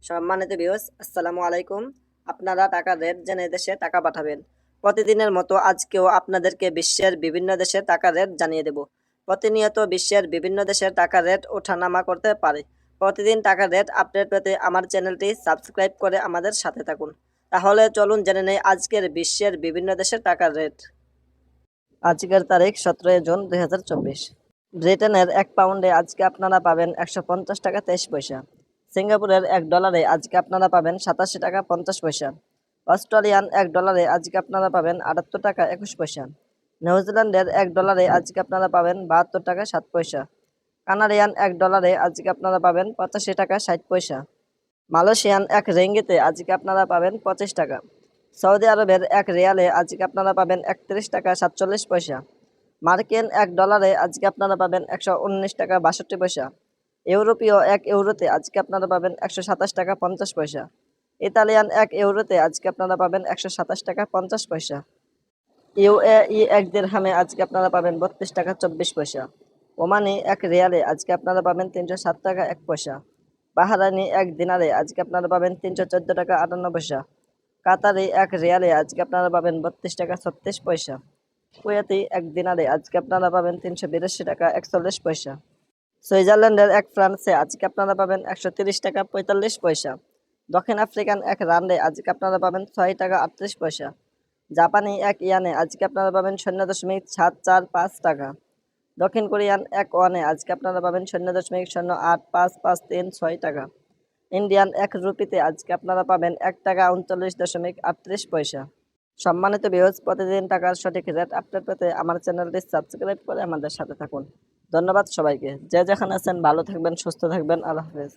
সম্মানিত ভিউয়ার্স, আসসালামু আলাইকুম। আপনারা টাকার রেট জেনে দেশে টাকা পাঠাবেন। প্রতিদিনের মতো আজকেও আপনাদেরকে বিশ্বের বিভিন্ন দেশের টাকার রেট জানিয়ে দেব। প্রতিনিয়ত বিশ্বের বিভিন্ন দেশের টাকার রেট ওঠানামা করতে পারে। প্রতিদিন টাকার রেট আপডেট পেতে আমার চ্যানেলটি সাবস্ক্রাইব করে আমাদের সাথে থাকুন। তাহলে চলুন জেনে নেই আজকের বিশ্বের বিভিন্ন দেশের টাকার রেট। আজকের তারিখ 17 জুন 2024। ব্রিটেনের 1 পাউন্ডে আজকে আপনারা পাবেন 150 টাকা 23 পয়সা। সিঙ্গাপুরের $1 আজকে আপনারা পাবেন 87 টাকা 50 পয়সা। অস্ট্রেলিয়ান $1 আজকে আপনারা পাবেন 78 টাকা 21 পয়সা। নিউজিল্যান্ডের $1 আজকে আপনারা পাবেন 72 টাকা 7 পয়সা। কানাডিয়ান $1 আজকে আপনারা পাবেন 85 টাকা 60 পয়সা। মালয়েশিয়ান রিঙ্গিতে আজকে আপনারা পাবেন 25 টাকা। সৌদি আরবের রিয়ালে আজকে আপনারা পাবেন 31 টাকা 47 পয়সা। মার্কিন $1 আজকে আপনারা পাবেন 119 টাকা 62 পয়সা। ইউরোপীয় ইউরোতে আজকে আপনারা পাবেন 127 টাকা 50 পয়সা। ইতালিয়ান ইউরোতে আজকে আপনারা পাবেন 127 টাকা 50 পয়সা। ইউএই দিরহামে আজকে আপনারা পাবেন 32 টাকা 24 পয়সা। ওমানি রিয়ালে আজকে আপনারা পাবেন 307 টাকা 1 পয়সা। বাহারানি দিনারে আজকে আপনারা পাবেন 314 টাকা 58 পয়সা। কাতারি রিয়ালে আজকে আপনারা পাবেন 32 টাকা 36 পয়সা। কুয়েতি দিনারে আজকে আপনারা পাবেন 382 টাকা 41 পয়সা। সুইজারল্যান্ডের ফ্রান্সে আজকে আপনারা পাবেন 130 টাকা 45 পয়সা। দক্ষিণ আফ্রিকান রান্ডে আজকে আপনারা পাবেন 6 টাকা 38 পয়সা। জাপানি ইয়ানে আজকে আপনারা পাবেন 0.745 টাকা। দক্ষিণ কোরিয়ান ওয়ানে আজকে আপনারা পাবেন 0.08553 টাকা। ইন্ডিয়ান রুপিতে আজকে আপনারা পাবেন 1 টাকা 39.38 পয়সা। সম্মানিত ভিউয়ার্স, প্রতিদিন টাকার সঠিক রেট আপডেট পেতে আমার চ্যানেলটি সাবস্ক্রাইব করে আমাদের সাথে থাকুন। ধন্যবাদ সবাইকে। যে যেখানে আছেন ভালো থাকবেন, সুস্থ থাকবেন। আল্লাহ হাফেজ।